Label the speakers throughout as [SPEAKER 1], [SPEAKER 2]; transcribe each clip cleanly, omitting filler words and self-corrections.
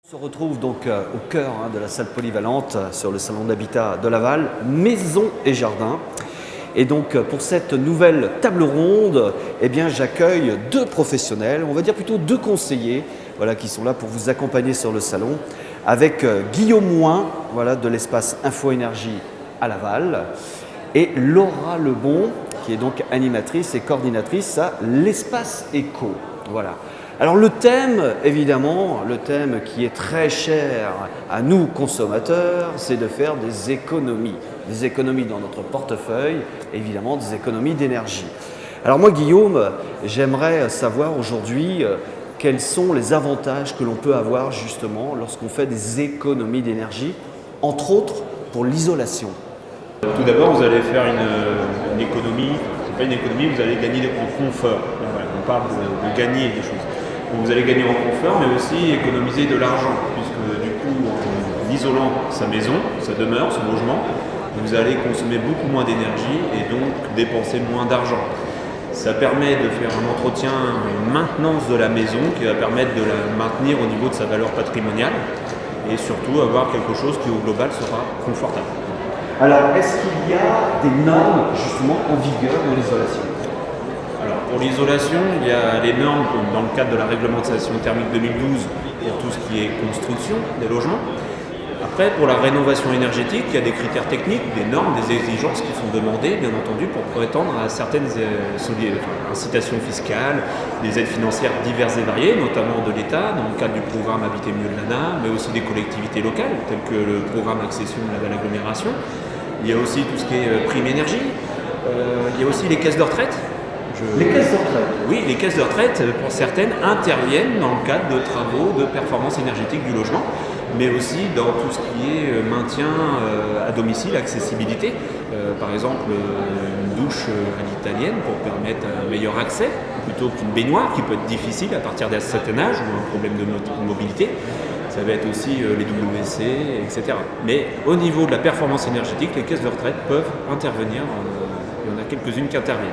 [SPEAKER 1] On se retrouve donc au cœur de la salle polyvalente sur le salon d'habitat de Laval, maison et jardin. Et donc pour cette nouvelle table ronde, j'accueille deux professionnels, on va dire plutôt deux conseillers, qui sont là pour vous accompagner sur le salon, avec Guillaume Moin, de l'espace Info Énergie à Laval, et Laura Lebon, qui est donc animatrice et coordinatrice à l'espace Éco. Voilà. Alors le thème, évidemment, le thème qui est très cher à nous consommateurs, c'est de faire des économies dans notre portefeuille, évidemment des économies d'énergie. Alors moi Guillaume, j'aimerais savoir aujourd'hui quels sont les avantages que l'on peut avoir justement lorsqu'on fait des économies d'énergie, entre autres pour l'isolation.
[SPEAKER 2] Tout d'abord, vous allez faire une économie, c'est pas une économie, vous allez gagner en confort. Voilà, on parle de gagner des choses. Donc vous allez gagner en confort, mais aussi économiser de l'argent, puisque du coup, en isolant sa maison, sa demeure, son logement, vous allez consommer beaucoup moins d'énergie et donc dépenser moins d'argent. Ça permet de faire un entretien, une maintenance de la maison qui va permettre de la maintenir au niveau de sa valeur patrimoniale et surtout avoir quelque chose qui au global sera confortable.
[SPEAKER 1] Alors, est-ce qu'il y a des normes justement en vigueur dans l'isolation ?
[SPEAKER 2] Alors, pour l'isolation, il y a les normes dans le cadre de la réglementation thermique 2012 pour tout ce qui est construction des logements. Après, pour la rénovation énergétique, il y a des critères techniques, des normes, des exigences qui sont demandées, bien entendu, pour prétendre à certaines incitations fiscales, des aides financières diverses et variées, notamment de l'État, dans le cadre du programme Habiter mieux de l'ANA, mais aussi des collectivités locales, telles que le programme Accession de la Agglomération. Il y a aussi tout ce qui est prime énergie. Il y a aussi les caisses de retraite.
[SPEAKER 1] Les caisses de retraite ?
[SPEAKER 2] Oui, les caisses de retraite, pour certaines, interviennent dans le cadre de travaux de performance énergétique du logement, mais aussi dans tout ce qui est maintien à domicile, accessibilité. Par exemple, une douche à l'italienne pour permettre un meilleur accès, plutôt qu'une baignoire qui peut être difficile à partir d'un certain âge ou un problème de mobilité. Ça va être aussi les WC, etc. Mais au niveau de la performance énergétique, les caisses de retraite peuvent intervenir. Il y en a quelques-unes qui interviennent.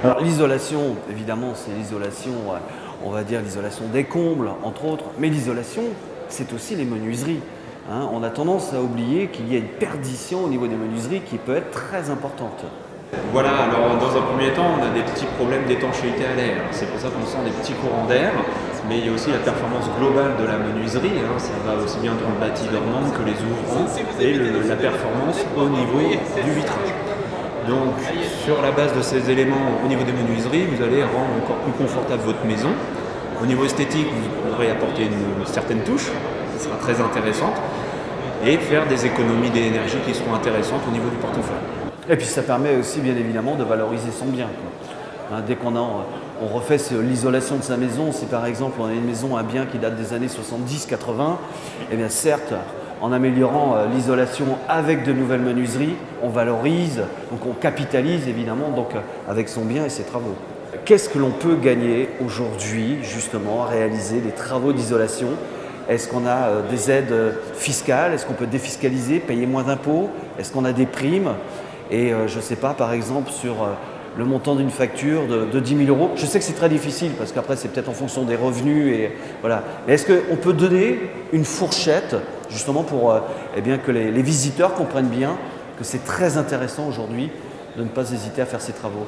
[SPEAKER 1] Alors l'isolation, évidemment, c'est l'isolation, on va dire l'isolation des combles, entre autres, mais l'isolation, c'est aussi les menuiseries. On a tendance à oublier qu'il y a une perdition au niveau des menuiseries qui peut être très importante.
[SPEAKER 2] Voilà, alors dans un premier temps, on a des petits problèmes d'étanchéité à l'air. C'est pour ça qu'on sent des petits courants d'air, mais il y a aussi la performance globale de la menuiserie. Ça va aussi bien dans le bâti dormant que les ouvrants et la performance au niveau du vitrage. Donc, sur la base de ces éléments au niveau des menuiseries, vous allez rendre encore plus confortable votre maison. Au niveau esthétique, vous pourrez apporter une certaine touche, qui sera très intéressante, et faire des économies d'énergie qui seront intéressantes au niveau du portefeuille.
[SPEAKER 1] Et puis ça permet aussi bien évidemment de valoriser son bien. Dès qu'on refait l'isolation de sa maison, si par exemple on a une maison, un bien qui date des années 70-80, certes, en améliorant l'isolation avec de nouvelles menuiseries, on valorise, donc on capitalise évidemment avec son bien et ses travaux. Qu'est-ce que l'on peut gagner aujourd'hui justement à réaliser des travaux d'isolation ? Est-ce qu'on a des aides fiscales ? Est-ce qu'on peut défiscaliser, payer moins d'impôts ? Est-ce qu'on a des primes ? Et je ne sais pas, par exemple, sur le montant d'une facture de 10 000 €. Je sais que c'est très difficile parce qu'après, c'est peut-être en fonction des revenus. Et voilà. Mais est-ce qu'on peut donner une fourchette justement pour que les visiteurs comprennent bien que c'est très intéressant aujourd'hui de ne pas hésiter à faire ces travaux ?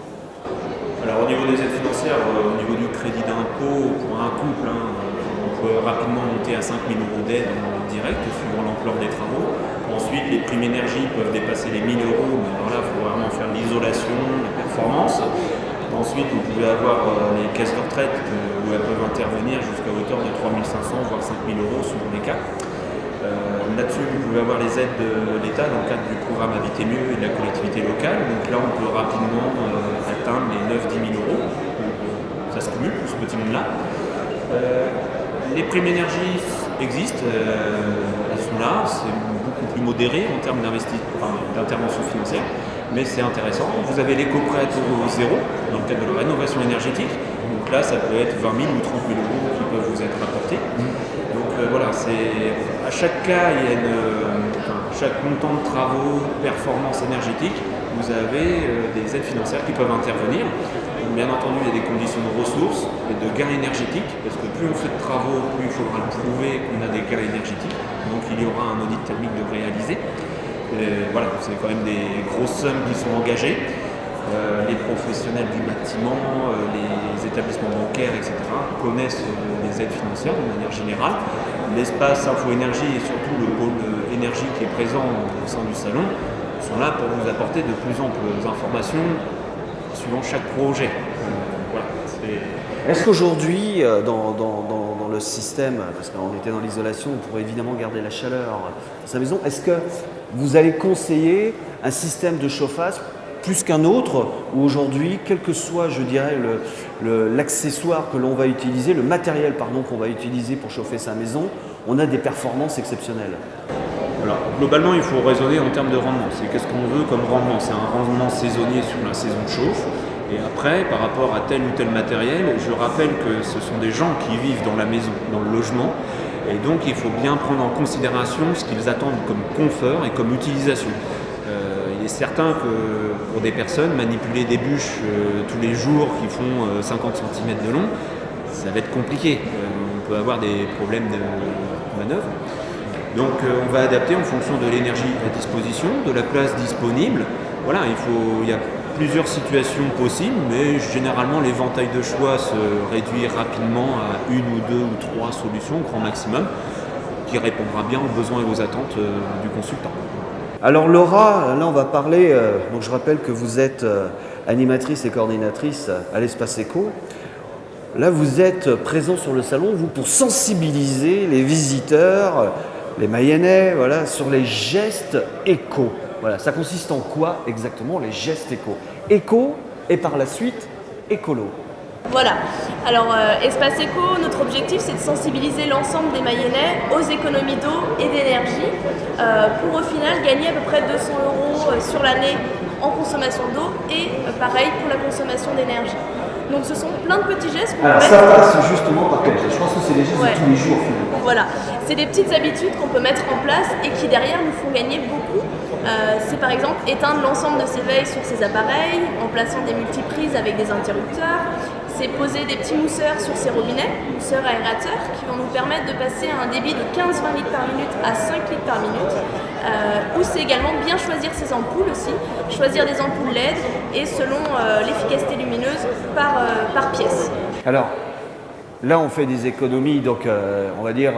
[SPEAKER 2] Alors au niveau des aides financières, au niveau du crédit d'impôt pour un couple, on peut rapidement monter à 5 000 € d'aide en direct suivant l'ampleur des travaux. Ensuite, les primes énergie peuvent dépasser les 1 000 €, mais alors là, il faut vraiment faire l'isolation, la performance. Ensuite, vous pouvez avoir les caisses de retraite où elles peuvent intervenir jusqu'à hauteur de 3 500 voire 5 000 € selon les cas. Là-dessus, vous pouvez avoir les aides de l'État dans le cadre du programme Habiter mieux et de la collectivité locale. Donc là, on peut rapidement atteindre les 9 000 – 10 000 €. Ça se cumule, ce petit monde-là. Les primes énergie existent, elles sont là, c'est beaucoup plus modéré en termes d'intervention financière, mais c'est intéressant. Vous avez l'éco-prêt à taux zéro dans le cadre de la rénovation énergétique, donc là ça peut être 20 000 ou 30 000 € qui peuvent vous être apportés. Donc voilà, à chaque cas, il y a chaque montant de travaux, performance énergétique, vous avez des aides financières qui peuvent intervenir. bien entendu, il y a des conditions de ressources et de gains énergétiques, parce que plus on fait de travaux, plus il faudra prouver qu'on a des gains énergétiques. Donc il y aura un audit thermique de réaliser. Voilà, c'est quand même des grosses sommes qui sont engagées. Les professionnels du bâtiment, les établissements bancaires, etc. connaissent les aides financières de manière générale. L'espace Info-Énergie et surtout le pôle énergie qui est présent au sein du salon sont là pour vous apporter de plus amples informations suivant chaque projet. Voilà,
[SPEAKER 1] est-ce qu'aujourd'hui, dans le système, parce qu'on était dans l'isolation, on pourrait évidemment garder la chaleur dans sa maison, est-ce que vous allez conseiller un système de chauffage plus qu'un autre, où aujourd'hui, quel que soit, je dirais, l'accessoire que l'on va utiliser, le matériel qu'on va utiliser pour chauffer sa maison, on a des performances exceptionnelles?
[SPEAKER 2] Alors, globalement, il faut raisonner en termes de rendement. C'est qu'est-ce qu'on veut comme rendement? C'est un rendement saisonnier sur la saison de chauffe. Et après, par rapport à tel ou tel matériel, je rappelle que ce sont des gens qui vivent dans la maison, dans le logement. Et donc, il faut bien prendre en considération ce qu'ils attendent comme confort et comme utilisation. Il est certain que pour des personnes, manipuler des bûches tous les jours qui font 50 cm de long, ça va être compliqué. On peut avoir des problèmes de manœuvre. Donc on va adapter en fonction de l'énergie à disposition, de la place disponible. Voilà, il y a plusieurs situations possibles, mais généralement l'éventail de choix se réduit rapidement à une ou deux ou trois solutions au grand maximum, qui répondra bien aux besoins et aux attentes du consultant.
[SPEAKER 1] Alors Laura, là on va parler, donc je rappelle que vous êtes animatrice et coordinatrice à l'Espace Éco. Là vous êtes présent sur le salon, vous, pour sensibiliser les visiteurs, les Mayennais, voilà, sur les gestes éco. Voilà, ça consiste en quoi exactement les gestes éco? Éco et par la suite écolo.
[SPEAKER 3] Voilà, alors Espace Éco, notre objectif c'est de sensibiliser l'ensemble des Mayennais aux économies d'eau et d'énergie pour au final gagner à peu près 200 € sur l'année en consommation d'eau et pareil pour la consommation d'énergie. Donc ce sont plein de petits gestes qu'on peut mettre...
[SPEAKER 1] Alors ça passe justement par quel geste? Je pense que c'est des gestes de tous les jours finalement.
[SPEAKER 3] Voilà, c'est des petites habitudes qu'on peut mettre en place et qui derrière nous font gagner beaucoup. C'est par exemple éteindre l'ensemble de ses veilles sur ses appareils en plaçant des multiprises avec des interrupteurs. C'est poser des petits mousseurs sur ses robinets, mousseurs aérateurs, qui vont nous permettre de passer à un débit de 15-20 litres par minute à 5 litres par minute. Ou c'est également bien choisir ses ampoules aussi, choisir des ampoules LED et selon l'efficacité lumineuse par pièce.
[SPEAKER 1] Alors, là on fait des économies, donc on va dire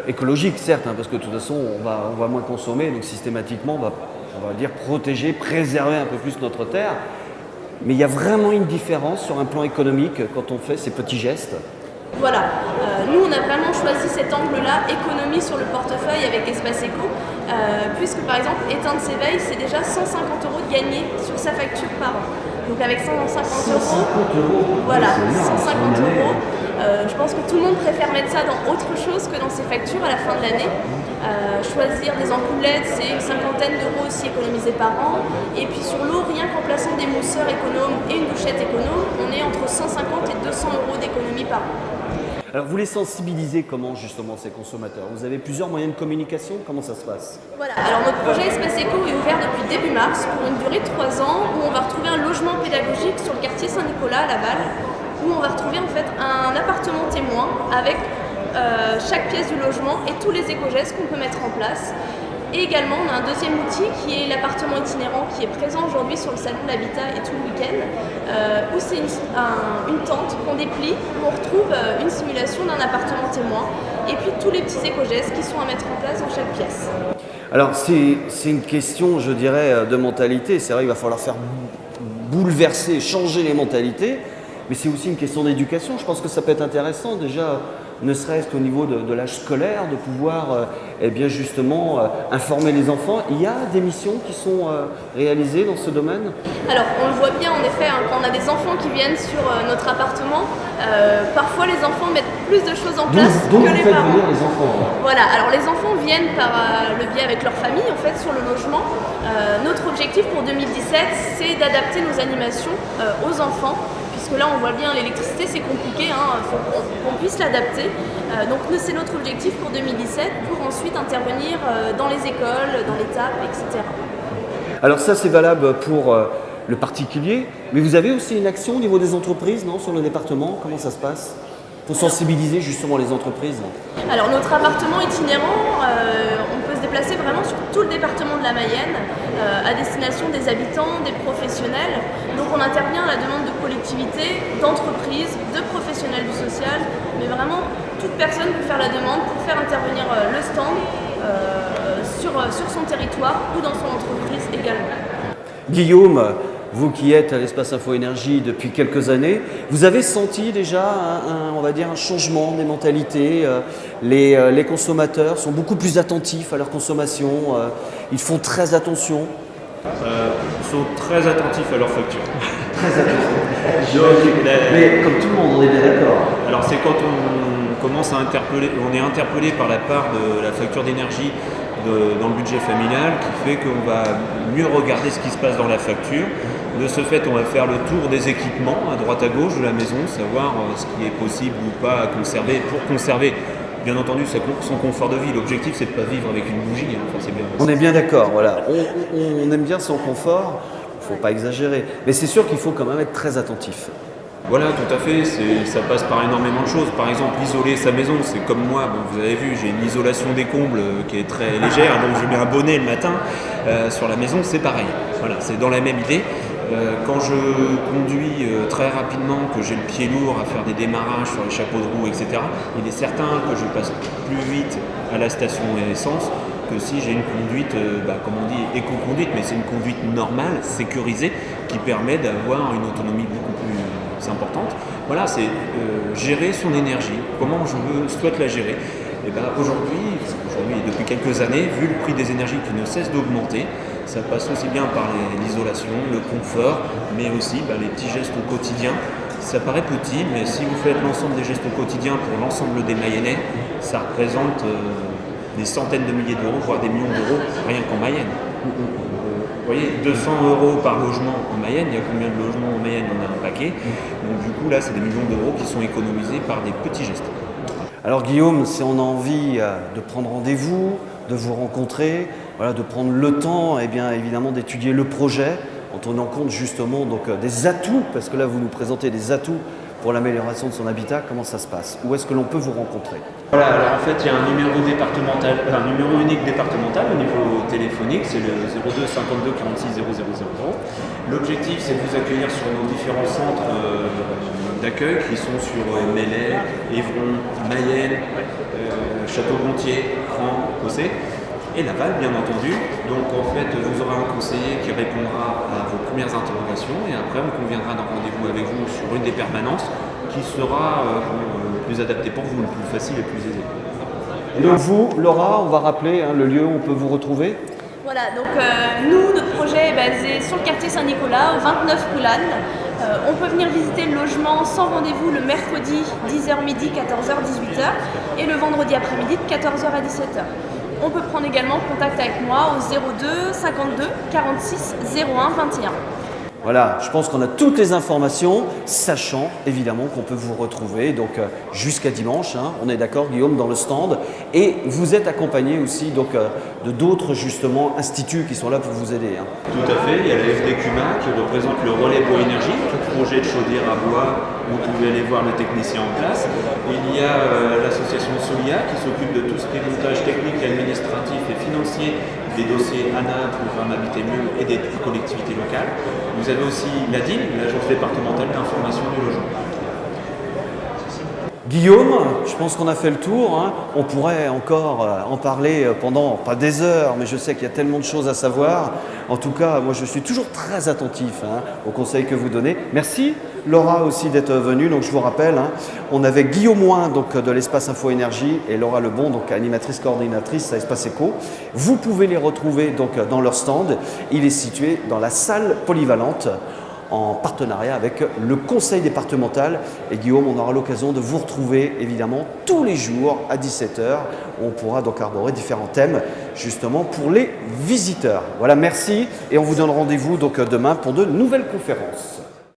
[SPEAKER 1] écologiques certes, parce que de toute façon on va moins consommer, donc systématiquement on va dire protéger, préserver un peu plus notre terre. Mais il y a vraiment une différence sur un plan économique quand on fait ces petits gestes.
[SPEAKER 3] Voilà, nous on a vraiment choisi cet angle-là, économie sur le portefeuille avec Espace Éco, puisque par exemple éteindre ses veilles c'est déjà 150 € de gagné sur sa facture par an. Donc avec 150 €, voilà, 150 €. Je pense que tout le monde préfère mettre ça dans autre chose que dans ses factures à la fin de l'année. Choisir des ampoules LED, c'est une cinquantaine d'euros aussi économisés par an. Et puis sur l'eau, rien qu'en plaçant des mousseurs économes et une douchette économe, on est entre 150 et 200 € d'économie par an.
[SPEAKER 1] Alors vous les sensibilisez comment justement ces consommateurs? Vous avez plusieurs moyens de communication, comment ça se passe?
[SPEAKER 3] Voilà, alors notre projet Espace Éco est ouvert depuis début mars pour une durée de 3 ans où on va retrouver un logement pédagogique sur le quartier Saint-Nicolas à Laval, où on va retrouver en fait un appartement témoin avec chaque pièce du logement et tous les éco-gestes qu'on peut mettre en place. Et également, on a un deuxième outil qui est l'appartement itinérant qui est présent aujourd'hui sur le salon de l'habitat et tout le week-end, où c'est une tente qu'on déplie, où on retrouve une simulation d'un appartement témoin et puis tous les petits éco-gestes qui sont à mettre en place dans chaque pièce.
[SPEAKER 1] Alors c'est une question, je dirais, de mentalité. C'est vrai qu'il va falloir faire bouleverser, changer les mentalités, mais c'est aussi une question d'éducation. Je pense que ça peut être intéressant déjà, ne serait-ce qu'au niveau de l'âge scolaire, de pouvoir eh bien justement informer les enfants. Il y a des missions qui sont réalisées dans ce domaine?
[SPEAKER 3] Alors on le voit bien en effet, quand on a des enfants qui viennent sur notre appartement, parfois les enfants mettent plus de choses en place
[SPEAKER 1] donc
[SPEAKER 3] que les
[SPEAKER 1] vous faites
[SPEAKER 3] parents.
[SPEAKER 1] venir les enfants.
[SPEAKER 3] Voilà, alors les enfants viennent par le biais avec leur famille en fait sur le logement. Notre objectif pour 2017 c'est d'adapter nos animations aux enfants. Parce que là on voit bien l'électricité c'est compliqué, il faut qu'on puisse l'adapter. Donc c'est notre objectif pour 2017 pour ensuite intervenir dans les écoles, dans les TAP, etc.
[SPEAKER 1] Alors ça c'est valable pour le particulier, mais vous avez aussi une action au niveau des entreprises, non, sur le département? Comment ça se passe pour sensibiliser justement les entreprises?
[SPEAKER 3] Alors notre appartement itinérant, on peut se déplacer vraiment sur tout le département de la Mayenne, à destination des habitants, des professionnels. Donc on intervient à la demande de collectivités, d'entreprises, de professionnels du social, mais vraiment toute personne peut faire la demande pour faire intervenir le stand sur son territoire ou dans son entreprise également.
[SPEAKER 1] Guillaume, vous qui êtes à l'Espace Info Énergie depuis quelques années, vous avez senti déjà on va dire un changement des mentalités. Les consommateurs sont beaucoup plus attentifs à leur consommation, ils font très attention.
[SPEAKER 2] Ils sont très attentifs à leurs factures.
[SPEAKER 1] Très attentifs. Mais comme tout le monde, on est bien d'accord.
[SPEAKER 2] Alors c'est quand on commence à interpeller, on est interpellé par la part de la facture d'énergie dans le budget familial qui fait qu'on va mieux regarder ce qui se passe dans la facture. De ce fait, on va faire le tour des équipements à droite à gauche de la maison, savoir ce qui est possible ou pas à conserver pour conserver bien entendu son confort de vie. L'objectif, c'est de ne pas vivre avec une bougie. Enfin, c'est bien.
[SPEAKER 1] On est bien d'accord, voilà. On aime bien son confort, il ne faut pas exagérer. Mais c'est sûr qu'il faut quand même être très attentif.
[SPEAKER 2] Voilà, tout à fait, ça passe par énormément de choses. Par exemple, isoler sa maison, c'est comme moi, bon, vous avez vu, j'ai une isolation des combles qui est très légère, donc je mets un bonnet le matin. Sur la maison, c'est pareil. Voilà, c'est dans la même idée. Quand je conduis très rapidement, que j'ai le pied lourd à faire des démarrages sur les chapeaux de roue, etc., il est certain que je passe plus vite à la station essence que si j'ai une conduite, comme on dit, éco-conduite, mais c'est une conduite normale, sécurisée, qui permet d'avoir une autonomie beaucoup plus importante. Voilà, c'est gérer son énergie, comment je souhaite la gérer. Et aujourd'hui, et depuis quelques années, vu le prix des énergies qui ne cesse d'augmenter, ça passe aussi bien par l'isolation, le confort, mais aussi les petits gestes au quotidien. Ça paraît petit, mais si vous faites l'ensemble des gestes au quotidien pour l'ensemble des Mayennais, ça représente des centaines de milliers d'euros, voire des millions d'euros, rien qu'en Mayenne. Vous voyez, 200 € par logement en Mayenne, il y a combien de logements en Mayenne? On a un paquet. Donc du coup, là, c'est des millions d'euros qui sont économisés par des petits gestes.
[SPEAKER 1] Alors Guillaume, si on a envie de prendre rendez-vous, de vous rencontrer, voilà, de prendre le temps, eh bien, évidemment, d'étudier le projet, en tenant compte justement des atouts, parce que là, vous nous présentez des atouts pour l'amélioration de son habitat, comment ça se passe? Où est-ce que l'on peut vous rencontrer?
[SPEAKER 2] Voilà, alors en fait, il y a un numéro départemental, un numéro unique départemental au niveau téléphonique, c'est le 02 52 46 00 00. L'objectif, c'est de vous accueillir sur nos différents centres d'accueil qui sont sur Melay, Évron, Mayenne, Château-Gontier, Cran, Cossé et Laval, bien entendu. Donc en fait, vous aurez un conseiller qui répondra à vos premières interrogations et après, on conviendra d'un rendez-vous avec vous sur une des permanences qui sera le plus adapté pour vous, le plus facile et le plus aisé.
[SPEAKER 1] Et donc vous, Laura, on va rappeler le lieu où on peut vous retrouver.
[SPEAKER 3] Voilà, donc nous, notre projet est basé sur le quartier Saint-Nicolas, au 29 rue Lannes. On peut venir visiter le logement sans rendez-vous le mercredi 10h midi, 14h, 18h et le vendredi après-midi de 14h à 17h. On peut prendre également contact avec moi au 02 52 46 01 21.
[SPEAKER 1] Voilà, je pense qu'on a toutes les informations, sachant évidemment qu'on peut vous retrouver donc jusqu'à dimanche, on est d'accord Guillaume, dans le stand. Et vous êtes accompagné aussi donc, de d'autres justement instituts qui sont là pour vous aider.
[SPEAKER 2] Tout à fait, il y a la FDQMA qui représente le relais pour énergie, tout projet de chaudière à bois, vous pouvez aller voir le technicien en place. Il y a l'association Solia qui s'occupe de tout ce qui est montage technique, administratif et financier des dossiers ANA, Programme Habiter Mieux et des collectivités locales. Vous avez aussi l'ADIL, l'Agence départementale d'information du logement.
[SPEAKER 1] Guillaume, je pense qu'on a fait le tour. On pourrait encore en parler pendant, pas des heures, mais je sais qu'il y a tellement de choses à savoir. En tout cas, moi je suis toujours très attentif aux conseils que vous donnez. Merci Laura aussi d'être venue. Donc je vous rappelle, on avait Guillaume Moin donc, de l'Espace Info Énergie et Laura Lebon, donc animatrice coordinatrice à Espace Éco. Vous pouvez les retrouver donc, dans leur stand. Il est situé dans la salle polyvalente, en partenariat avec le conseil départemental. Et Guillaume, on aura l'occasion de vous retrouver évidemment tous les jours à 17h. On pourra donc arborer différents thèmes justement pour les visiteurs. Voilà, merci et on vous donne rendez-vous donc demain pour de nouvelles conférences.